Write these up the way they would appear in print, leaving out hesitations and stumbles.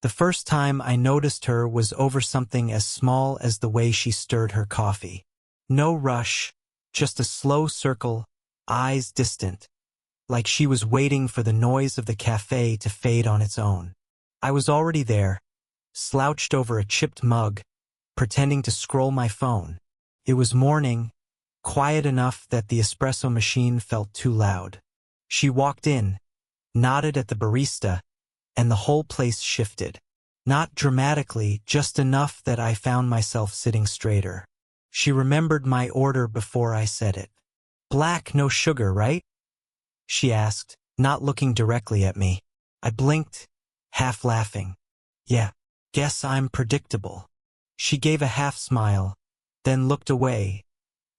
The first time I noticed her was over something as small as the way she stirred her coffee. No rush, just a slow circle, eyes distant, like she was waiting for the noise of the cafe to fade on its own. I was already there, slouched over a chipped mug, pretending to scroll my phone. It was morning, quiet enough that the espresso machine felt too loud. She walked in, nodded at the barista, and the whole place shifted. Not dramatically, just enough that I found myself sitting straighter. She remembered my order before I said it. "Black, no sugar, right?" she asked, not looking directly at me. I blinked, half laughing. "Yeah, guess I'm predictable." She gave a half smile, then looked away,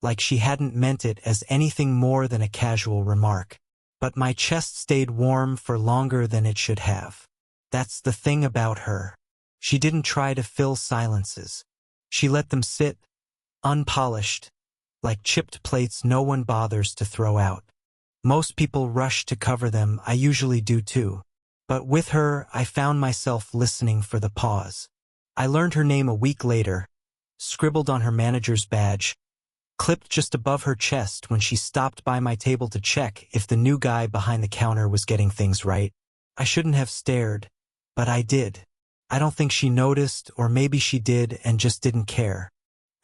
like she hadn't meant it as anything more than a casual remark. But my chest stayed warm for longer than it should have. That's the thing about her. She didn't try to fill silences. She let them sit, unpolished, like chipped plates no one bothers to throw out. Most people rush to cover them, I usually do too. But with her, I found myself listening for the pause. I learned her name a week later, scribbled on her manager's badge, clipped just above her chest when she stopped by my table to check if the new guy behind the counter was getting things right. I shouldn't have stared, but I did. I don't think she noticed, or maybe she did and just didn't care.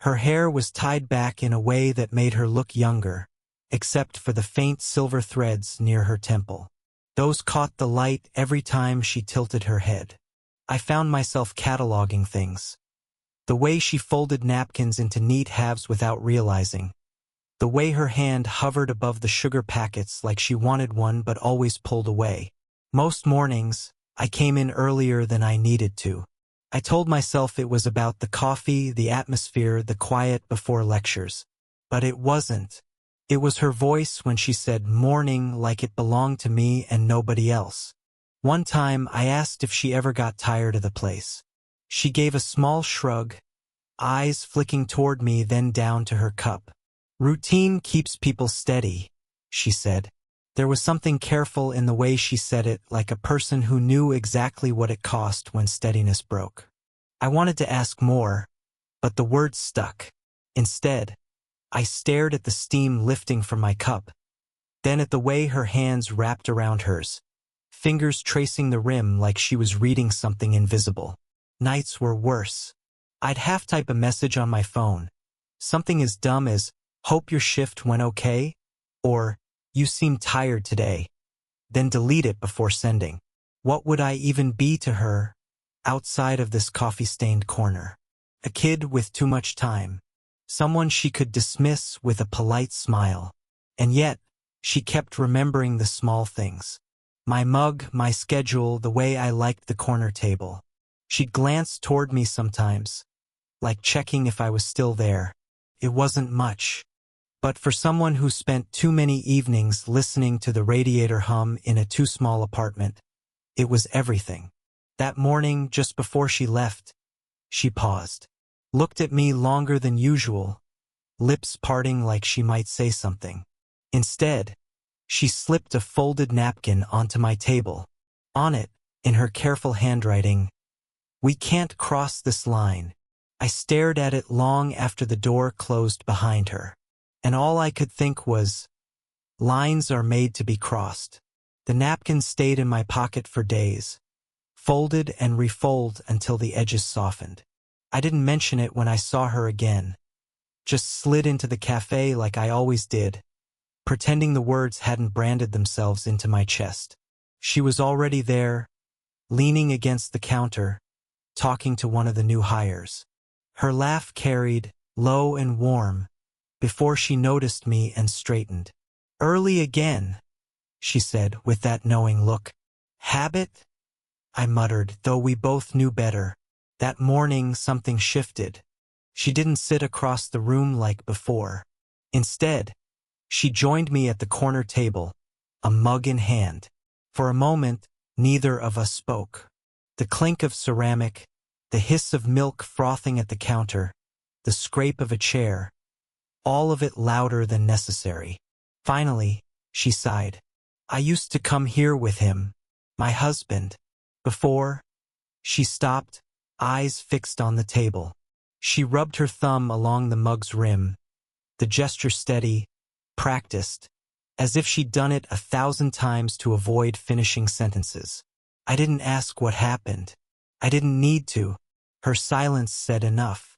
Her hair was tied back in a way that made her look younger, except for the faint silver threads near her temple. Those caught the light every time she tilted her head. I found myself cataloging things. The way she folded napkins into neat halves without realizing. The way her hand hovered above the sugar packets like she wanted one but always pulled away. Most mornings, I came in earlier than I needed to. I told myself it was about the coffee, the atmosphere, the quiet before lectures. But it wasn't. It was her voice when she said morning like it belonged to me and nobody else. One time I asked if she ever got tired of the place. She gave a small shrug, eyes flicking toward me then down to her cup. "Routine keeps people steady," she said. There was something careful in the way she said it, like a person who knew exactly what it cost when steadiness broke. I wanted to ask more, but the words stuck. Instead, I stared at the steam lifting from my cup, then at the way her hands wrapped around hers, fingers tracing the rim like she was reading something invisible. Nights were worse. I'd half-type a message on my phone, something as dumb as, "Hope your shift went okay," or "You seem tired today," then delete it before sending. What would I even be to her, outside of this coffee-stained corner? A kid with too much time. Someone she could dismiss with a polite smile. And yet, she kept remembering the small things. My mug, my schedule, the way I liked the corner table. She'd glance toward me sometimes, like checking if I was still there. It wasn't much. But for someone who spent too many evenings listening to the radiator hum in a too small apartment, it was everything. That morning, just before she left, she paused, looked at me longer than usual, lips parting like she might say something. Instead, she slipped a folded napkin onto my table. On it, in her careful handwriting, "We can't cross this line." I stared at it long after the door closed behind her. And all I could think was, lines are made to be crossed. The napkin stayed in my pocket for days, folded and refolded until the edges softened. I didn't mention it when I saw her again, just slid into the cafe like I always did, pretending the words hadn't branded themselves into my chest. She was already there, leaning against the counter, talking to one of the new hires. Her laugh carried, low and warm, before she noticed me and straightened. "Early again," she said with that knowing look. "Habit?" I muttered, though we both knew better. That morning something shifted. She didn't sit across the room like before. Instead, she joined me at the corner table, a mug in hand. For a moment, neither of us spoke. The clink of ceramic, the hiss of milk frothing at the counter, the scrape of a chair, all of it louder than necessary. Finally, she sighed. "I used to come here with him, my husband. Before," She stopped, eyes fixed on the table. She rubbed her thumb along the mug's rim, the gesture steady, practiced, as if she'd done it 1,000 times to avoid finishing sentences. I didn't ask what happened. I didn't need to. Her silence said enough.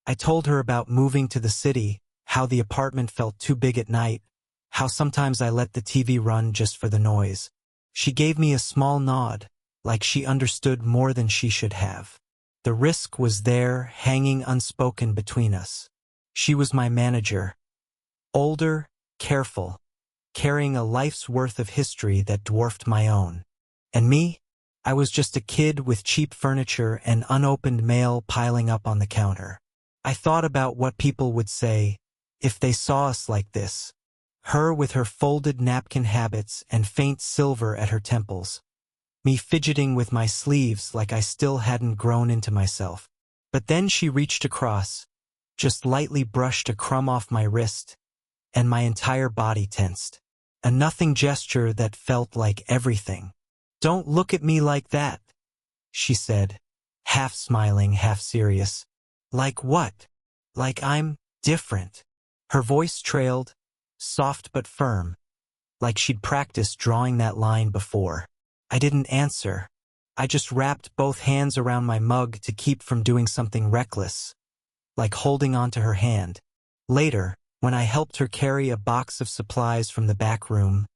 I told her about moving to the city, how the apartment felt too big at night, how sometimes I let the TV run just for the noise. She gave me a small nod, like she understood more than she should have. The risk was there, hanging unspoken between us. She was my manager. Older, careful, carrying a life's worth of history that dwarfed my own. And me? I was just a kid with cheap furniture and unopened mail piling up on the counter. I thought about what people would say if they saw us like this. Her with her folded napkin habits and faint silver at her temples. Me fidgeting with my sleeves like I still hadn't grown into myself. But then she reached across, just lightly brushed a crumb off my wrist, and my entire body tensed. A nothing gesture that felt like everything. "Don't look at me like that," she said, half smiling, half serious. "Like what? Like I'm different." Her voice trailed, soft but firm, like she'd practiced drawing that line before. I didn't answer. I just wrapped both hands around my mug to keep from doing something reckless, like holding onto her hand. Later, when I helped her carry a box of supplies from the back room,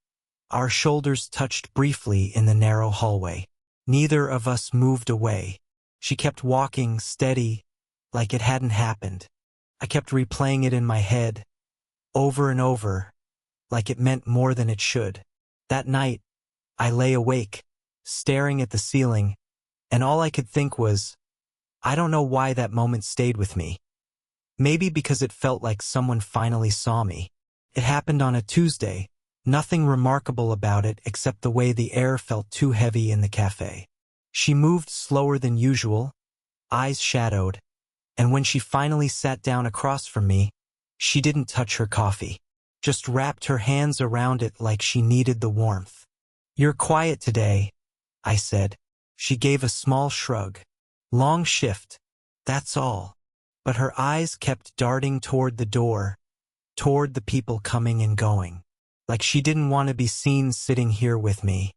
our shoulders touched briefly in the narrow hallway. Neither of us moved away. She kept walking, steady, like it hadn't happened. I kept replaying it in my head, over and over, like it meant more than it should. That night, I lay awake, staring at the ceiling, and all I could think was, I don't know why that moment stayed with me. Maybe because it felt like someone finally saw me. It happened on a Tuesday, nothing remarkable about it except the way the air felt too heavy in the cafe. She moved slower than usual, eyes shadowed, and when she finally sat down across from me, she didn't touch her coffee, just wrapped her hands around it like she needed the warmth. "You're quiet today," I said. She gave a small shrug. "Long shift, that's all." But her eyes kept darting toward the door, toward the people coming and going, like she didn't want to be seen sitting here with me.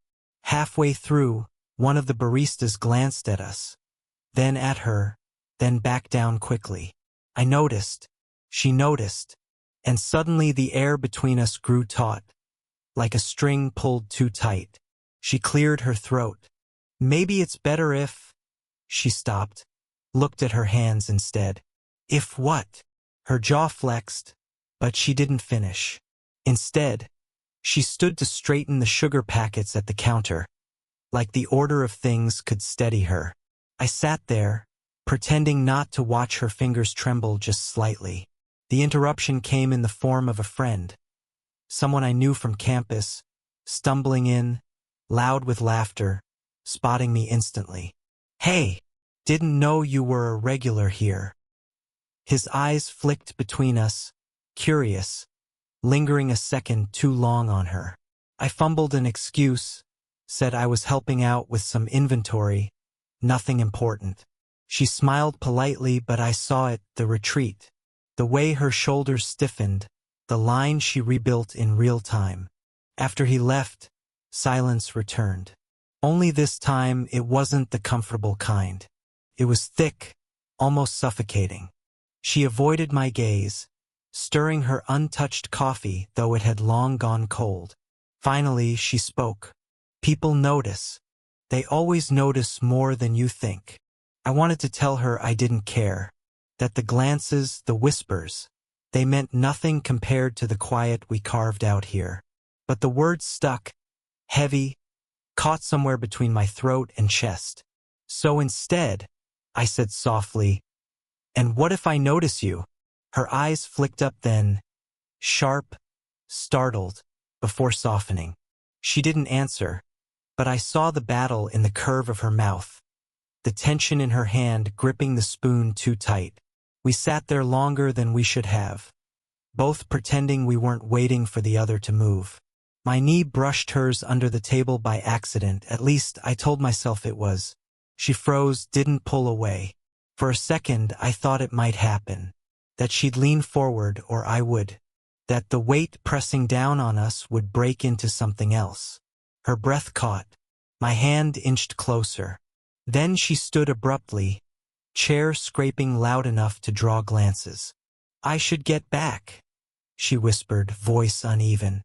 Halfway through, one of the baristas glanced at us, then at her, then back down quickly. I noticed, she noticed, and suddenly the air between us grew taut, like a string pulled too tight. She cleared her throat. "Maybe it's better if—" She stopped, looked at her hands instead. "If what?" Her jaw flexed, but she didn't finish. Instead, she stood to straighten the sugar packets at the counter, like the order of things could steady her. I sat there, pretending not to watch her fingers tremble just slightly. The interruption came in the form of a friend, someone I knew from campus, stumbling in, loud with laughter, spotting me instantly. "Hey, didn't know you were a regular here." His eyes flicked between us, curious, lingering a second too long on her. I fumbled an excuse, said I was helping out with some inventory, nothing important. She smiled politely, but I saw it, the retreat, the way her shoulders stiffened, the line she rebuilt in real time. After he left, silence returned. Only this time it wasn't the comfortable kind. It was thick, almost suffocating. She avoided my gaze, stirring her untouched coffee, though it had long gone cold. Finally, she spoke. "People notice. They always notice more than you think." I wanted to tell her I didn't care, that the glances, the whispers, they meant nothing compared to the quiet we carved out here. But the words stuck, heavy, caught somewhere between my throat and chest. "So instead," I said softly, "and what if I notice you?" Her eyes flicked up then, sharp, startled, before softening. She didn't answer, but I saw the battle in the curve of her mouth, the tension in her hand gripping the spoon too tight. We sat there longer than we should have, both pretending we weren't waiting for the other to move. My knee brushed hers under the table by accident, at least I told myself it was. She froze, didn't pull away. For a second, I thought it might happen. That she'd lean forward, or I would. That the weight pressing down on us would break into something else. Her breath caught. My hand inched closer. Then she stood abruptly, chair scraping loud enough to draw glances. "I should get back," she whispered, voice uneven.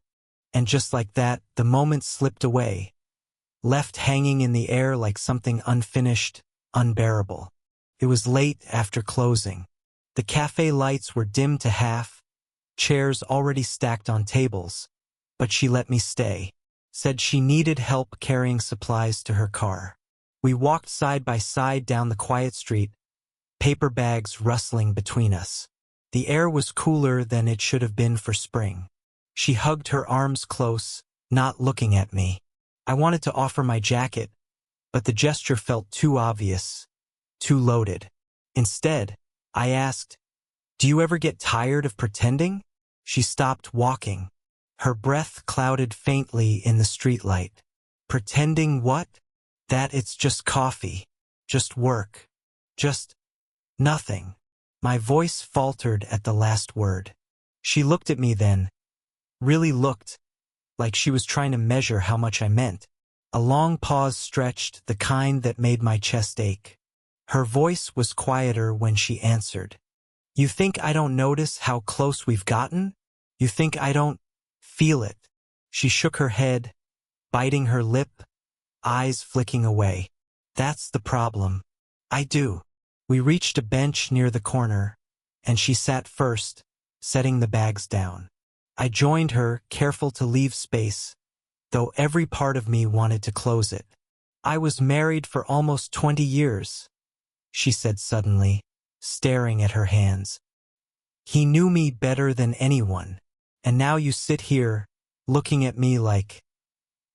And just like that, the moment slipped away, left hanging in the air like something unfinished, unbearable. It was late after closing. The cafe lights were dimmed to half, chairs already stacked on tables, but she let me stay. Said she needed help carrying supplies to her car. We walked side by side down the quiet street, paper bags rustling between us. The air was cooler than it should have been for spring. She hugged her arms close, not looking at me. I wanted to offer my jacket, but the gesture felt too obvious, too loaded. Instead, I asked, "Do you ever get tired of pretending?" She stopped walking. Her breath clouded faintly in the streetlight. "Pretending what?" "That it's just coffee, just work, just nothing." My voice faltered at the last word. She looked at me then, really looked, like she was trying to measure how much I meant. A long pause stretched, the kind that made my chest ache. Her voice was quieter when she answered. "You think I don't notice how close we've gotten? You think I don't feel it?" She shook her head, biting her lip, eyes flicking away. "That's the problem. I do." We reached a bench near the corner, and she sat first, setting the bags down. I joined her, careful to leave space, though every part of me wanted to close it. "I was married for almost 20 years, she said suddenly, staring at her hands. "He knew me better than anyone, and now you sit here, looking at me like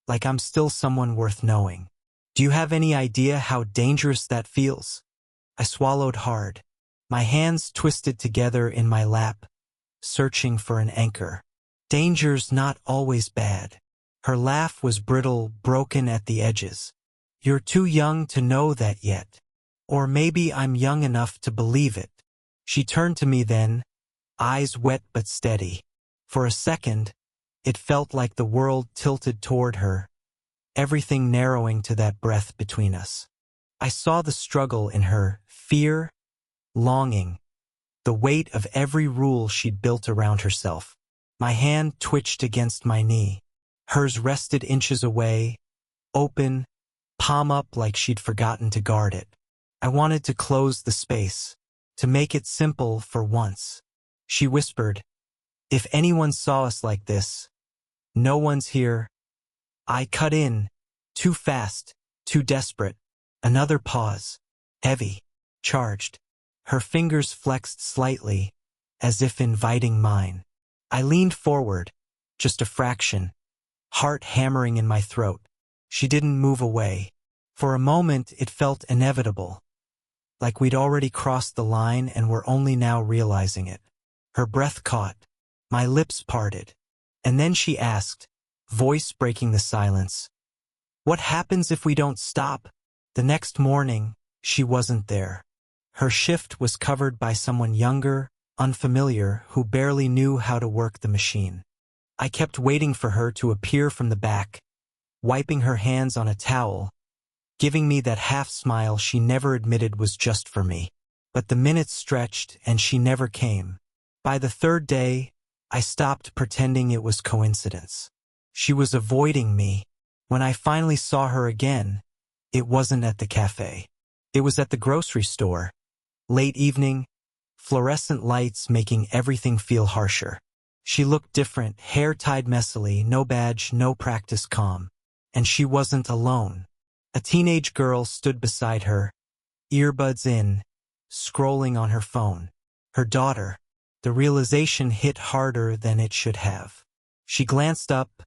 I'm still someone worth knowing. Do you have any idea how dangerous that feels?" I swallowed hard. My hands twisted together in my lap, searching for an anchor. "Danger's not always bad." Her laugh was brittle, broken at the edges. "You're too young to know that yet. Or maybe I'm young enough to believe it." She turned to me then, eyes wet but steady. For a second, it felt like the world tilted toward her, everything narrowing to that breath between us. I saw the struggle in her, fear, longing, the weight of every rule she'd built around herself. My hand twitched against my knee. Hers rested inches away, open, palm up like she'd forgotten to guard it. I wanted to close the space, to make it simple for once. She whispered, "If anyone saw us like this, no one's here." I cut in, too fast, too desperate. Another pause, heavy, charged. Her fingers flexed slightly, as if inviting mine. I leaned forward, just a fraction, heart hammering in my throat. She didn't move away. For a moment it felt inevitable, like we'd already crossed the line and were only now realizing it. Her breath caught, my lips parted, and then she asked, voice breaking the silence, "What happens if we don't stop?" The next morning, she wasn't there. Her shift was covered by someone younger, unfamiliar, who barely knew how to work the machine. I kept waiting for her to appear from the back, wiping her hands on a towel, giving me that half-smile she never admitted was just for me. But the minutes stretched, and she never came. By the third day, I stopped pretending it was coincidence. She was avoiding me. When I finally saw her again, it wasn't at the cafe. It was at the grocery store. Late evening, fluorescent lights making everything feel harsher. She looked different, hair tied messily, no badge, no practice calm. And she wasn't alone. A teenage girl stood beside her, earbuds in, scrolling on her phone. Her daughter. The realization hit harder than it should have. She glanced up,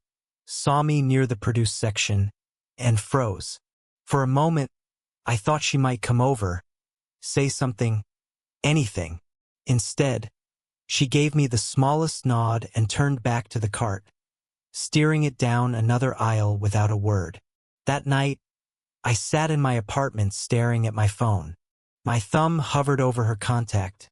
saw me near the produce section, and froze. For a moment, I thought she might come over, say something, anything. Instead, she gave me the smallest nod and turned back to the cart, steering it down another aisle without a word. That night, I sat in my apartment staring at my phone. My thumb hovered over her contact,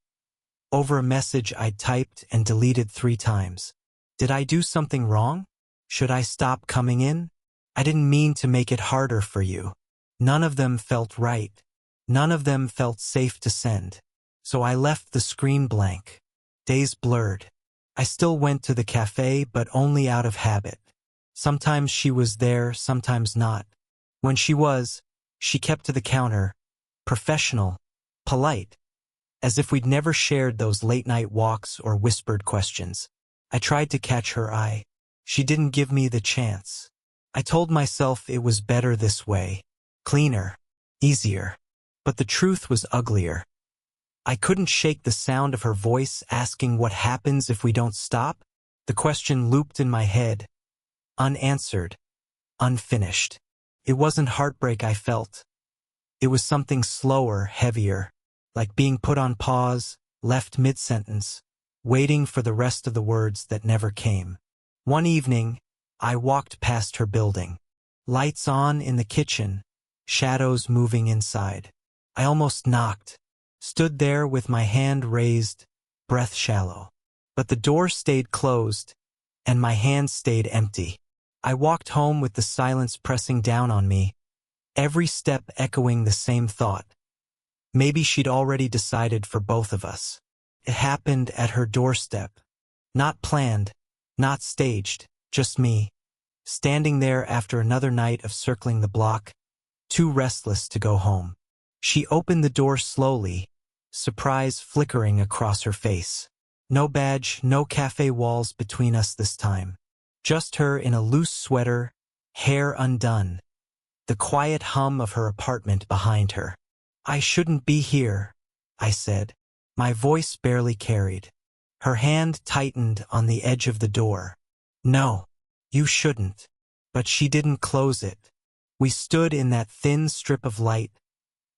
over a message I'd typed and deleted 3 times. Did I do something wrong? Should I stop coming in? I didn't mean to make it harder for you. None of them felt right. None of them felt safe to send. So I left the screen blank. Days blurred. I still went to the cafe, but only out of habit. Sometimes she was there, sometimes not. When she was, she kept to the counter, professional, polite, as if we'd never shared those late-night walks or whispered questions. I tried to catch her eye. She didn't give me the chance. I told myself it was better this way, cleaner, easier. But the truth was uglier. I couldn't shake the sound of her voice asking what happens if we don't stop. The question looped in my head, unanswered, unfinished. It wasn't heartbreak I felt. It was something slower, heavier, like being put on pause, left mid-sentence, waiting for the rest of the words that never came. One evening, I walked past her building. Lights on in the kitchen, shadows moving inside. I almost knocked, stood there with my hand raised, breath shallow. But the door stayed closed, and my hand stayed empty. I walked home with the silence pressing down on me, every step echoing the same thought. Maybe she'd already decided for both of us. It happened at her doorstep. Not planned, not staged, just me, standing there after another night of circling the block, too restless to go home. She opened the door slowly, surprise flickering across her face. No badge, no cafe walls between us this time. Just her in a loose sweater, hair undone. The quiet hum of her apartment behind her. I shouldn't be here, I said. My voice barely carried. Her hand tightened on the edge of the door. No, you shouldn't. But she didn't close it. We stood in that thin strip of light,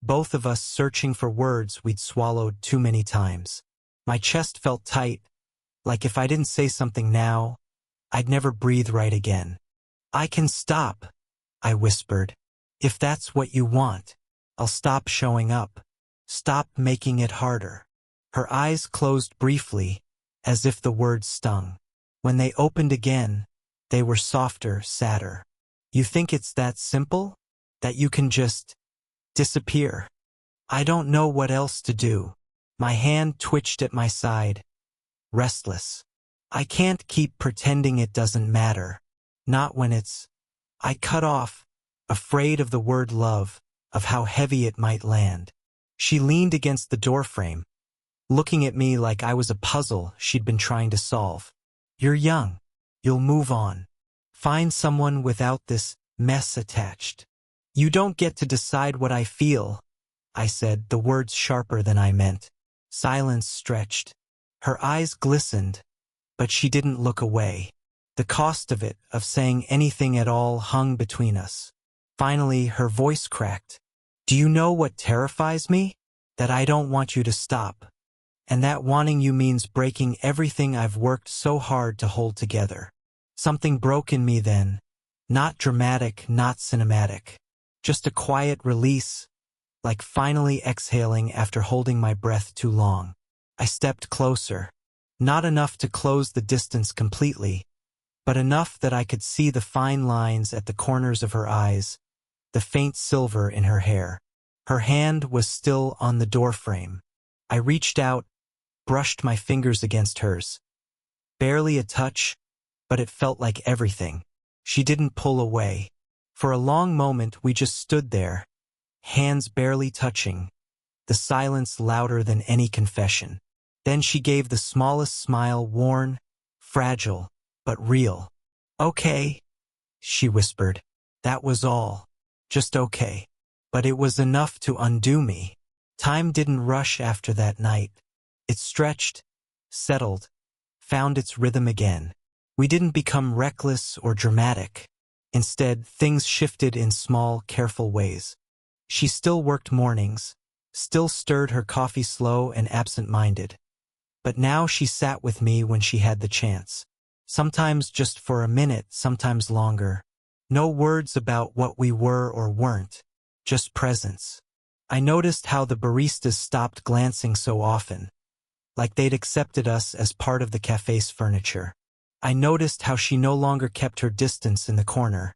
both of us searching for words we'd swallowed too many times. My chest felt tight, like if I didn't say something now, I'd never breathe right again. I can stop, I whispered. If that's what you want, I'll stop showing up. Stop making it harder. Her eyes closed briefly, as if the words stung. When they opened again, they were softer, sadder. You think it's that simple? That you can just disappear? I don't know what else to do. My hand twitched at my side, restless. I can't keep pretending it doesn't matter. Not when it's... I cut off, afraid of the word love, of how heavy it might land. She leaned against the doorframe, looking at me like I was a puzzle she'd been trying to solve. You're young. You'll move on. Find someone without this mess attached. You don't get to decide what I feel, I said, the words sharper than I meant. Silence stretched. Her eyes glistened, but she didn't look away. The cost of it, of saying anything at all, hung between us. Finally, her voice cracked. Do you know what terrifies me? That I don't want you to stop. And that wanting you means breaking everything I've worked so hard to hold together. Something broke in me then. Not dramatic, not cinematic. Just a quiet release, like finally exhaling after holding my breath too long. I stepped closer. Not enough to close the distance completely, but enough that I could see the fine lines at the corners of her eyes, the faint silver in her hair. Her hand was still on the doorframe. I reached out, brushed my fingers against hers. Barely a touch, but it felt like everything. She didn't pull away. For a long moment we just stood there, hands barely touching, the silence louder than any confession. Then she gave the smallest smile, worn, fragile, but real. Okay, she whispered. That was all. Just okay. But it was enough to undo me. Time didn't rush after that night. It stretched, settled, found its rhythm again. We didn't become reckless or dramatic. Instead, things shifted in small, careful ways. She still worked mornings, still stirred her coffee slow and absent-minded. But now she sat with me when she had the chance. Sometimes just for a minute, sometimes longer. No words about what we were or weren't. just presence. I noticed how the baristas stopped glancing so often, like they'd accepted us as part of the cafe's furniture. I noticed how she no longer kept her distance in the corner,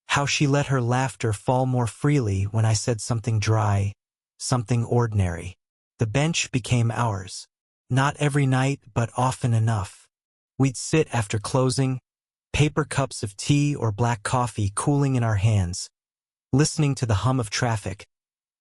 how she let her laughter fall more freely when I said something dry, something ordinary. The bench became ours. Not every night, but often enough. We'd sit after closing, paper cups of tea or black coffee cooling in our hands, listening to the hum of traffic,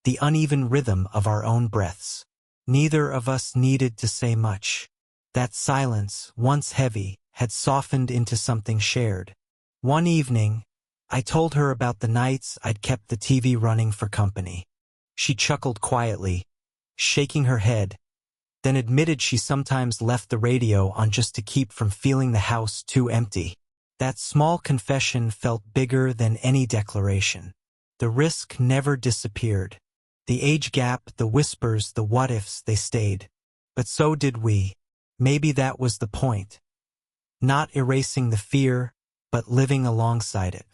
the uneven rhythm of our own breaths. Neither of us needed to say much. That silence, once heavy, had softened into something shared. One evening, I told her about the nights I'd kept the TV running for company. She chuckled quietly, shaking her head, then admitted she sometimes left the radio on just to keep from feeling the house too empty. That small confession felt bigger than any declaration. The risk never disappeared. The age gap, the whispers, the what-ifs, they stayed. But so did we. Maybe that was the point. Not erasing the fear, but living alongside it.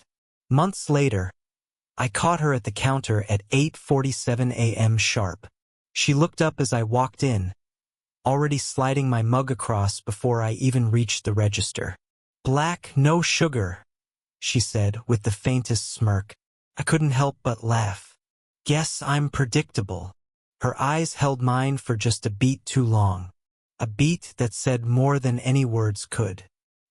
Months later, I caught her at the counter at 8:47 a.m. sharp. She looked up as I walked in, already sliding my mug across before I even reached the register. "Black, no sugar," she said with the faintest smirk. I couldn't help but laugh. Guess I'm predictable. Her eyes held mine for just a beat too long. A beat that said more than any words could.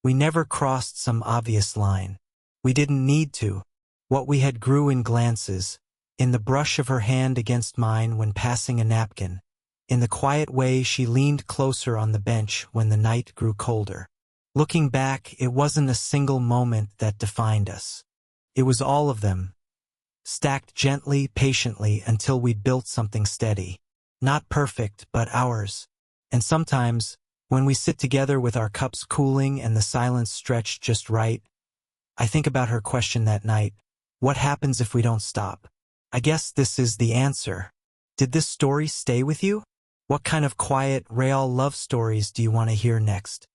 We never crossed some obvious line. We didn't need to. What we had grew in glances, in the brush of her hand against mine when passing a napkin, in the quiet way she leaned closer on the bench when the night grew colder. Looking back, it wasn't a single moment that defined us. It was all of them, stacked gently, patiently, until we'd built something steady. Not perfect, but ours. And sometimes, when we sit together with our cups cooling and the silence stretched just right, I think about her question that night. What happens if we don't stop? I guess this is the answer. Did this story stay with you? What kind of quiet, real love stories do you want to hear next?